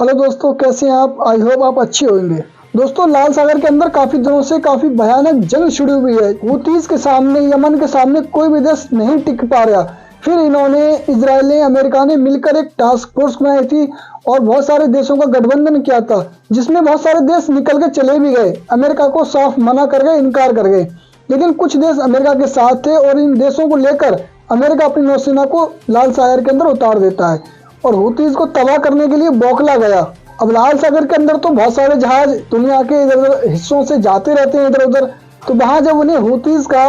Hello दोस्तों, कैसे हैं आप? आई होप आप अच्छे होंगे। दोस्तों, लाल सागर के अंदर काफी दिनों से काफी भयानक जंग शुरू हुई है। हूतीज के सामने, यमन के सामने कोई भी देश नहीं टिक पा रहा। फिर इन्होंने, इजराइल ने, अमेरिका ने मिलकर एक टास्क फोर्स बनाई थी और बहुत सारे देशों का गठबंधन किया था, जिसमें बहुत सारे देश निकल के चले भी गए। अमेरिका को साफ मना कर गए, इनकार कर गए। लेकिन कुछ देश अमेरिका के साथ थे और इन देशों को लेकर अमेरिका अपनी नौसेना को लाल सागर के अंदर उतार देता है और हूतीज को तबाह करने के लिए बौखला गया। अब लाल सागर के अंदर तो बहुत सारे जहाज दुनिया के इधर उधर हिस्सों से जाते रहते हैं इधर उधर। तो वहां जब उन्हें हूतीज का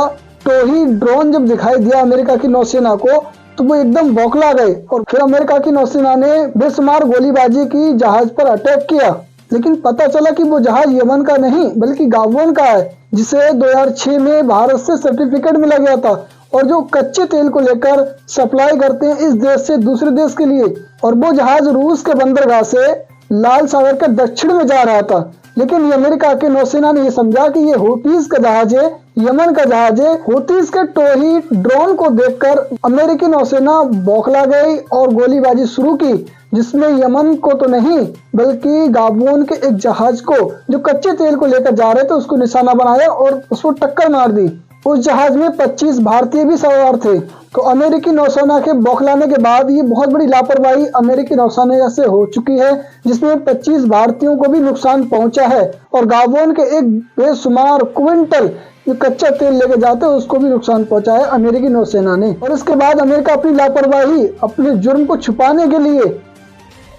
टोही ड्रोन जब दिखाई दिया अमेरिका की नौसेना को, तो वो एकदम बौखला गए और फिर अमेरिका की नौसेना ने बेशुमार गोलीबारी की, जहाज पर अटैक किया। लेकिन पता चला कि वो जहाज यमन का नहीं बल्कि गाबोन का है, जिसे 2006 में भारत से सर्टिफिकेट मिला गया था और जो कच्चे तेल को लेकर सप्लाई करते हैं इस देश से दूसरे देश के लिए। और वो जहाज रूस के बंदरगाह से लाल सागर के दक्षिण में जा रहा था। लेकिन ये अमेरिका के नौसेना ने ये समझा कि ये हूतीज का जहाज है, यमन का जहाज है। हूतीज के टोही ड्रोन को देखकर अमेरिकी नौसेना बौखला गई और गोलीबारी शुरू की, जिसमें यमन को तो नहीं बल्कि गाबोन के एक जहाज को जो कच्चे तेल को लेकर जा रहे थे उसको निशाना बनाया और उसको टक्कर मार दी। उस जहाज में 25 भारतीय भी सवार थे। तो अमेरिकी नौसेना के बौखलाने के बाद ये बहुत बड़ी लापरवाही अमेरिकी नौसेना से हो चुकी है, जिसमें 25 भारतीयों को भी नुकसान पहुंचा है और गाबोन के एक बेशुमार क्विंटल जो कच्चा तेल लेके जाते हैं उसको भी नुकसान पहुंचा है अमेरिकी नौसेना ने। और इसके बाद अमेरिका अपनी लापरवाही, अपने जुर्म को छुपाने के लिए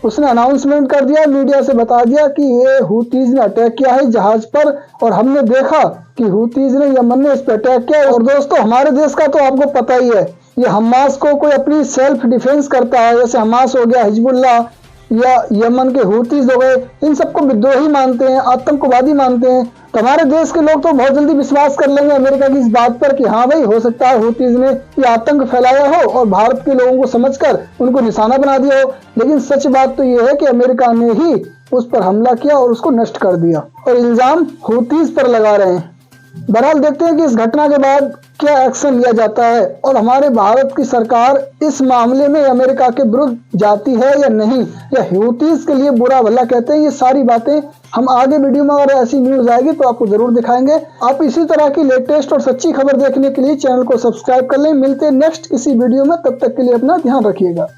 उसने अनाउंसमेंट कर दिया, मीडिया से बता दिया कि ये हूतीज ने अटैक किया है जहाज पर और हमने देखा कि हूतीज ने, यमन ने इस पर अटैक किया। और दोस्तों, हमारे देश का तो आपको पता ही है, ये हमास को कोई अपनी सेल्फ डिफेंस करता है, जैसे हमास हो गया, हिजबुल्लाह या यमन के हूतीज हो गए, इन सबको विद्रोही मानते हैं, आतंकवादी मानते हैं। तो हमारे देश के लोग तो बहुत जल्दी विश्वास कर लेंगे अमेरिका की इस बात पर कि हाँ भाई, हो सकता है हूतीज ने ये आतंक फैलाया हो और भारत के लोगों को समझकर उनको निशाना बना दिया हो। लेकिन सच बात तो ये है कि अमेरिका ने ही उस पर हमला किया और उसको नष्ट कर दिया और इल्जाम हूतीज पर लगा रहे हैं। बहरहाल देखते हैं कि इस घटना के बाद क्या एक्शन लिया जाता है और हमारे भारत की सरकार इस मामले में अमेरिका के विरुद्ध जाती है या नहीं, या हूतीज के लिए बुरा भला कहते हैं। ये सारी बातें हम आगे वीडियो में, अगर ऐसी न्यूज आएगी तो आपको जरूर दिखाएंगे। आप इसी तरह की लेटेस्ट और सच्ची खबर देखने के लिए चैनल को सब्सक्राइब कर लें। मिलते हैं नेक्स्ट किसी वीडियो में, तब तक के लिए अपना ध्यान रखिएगा।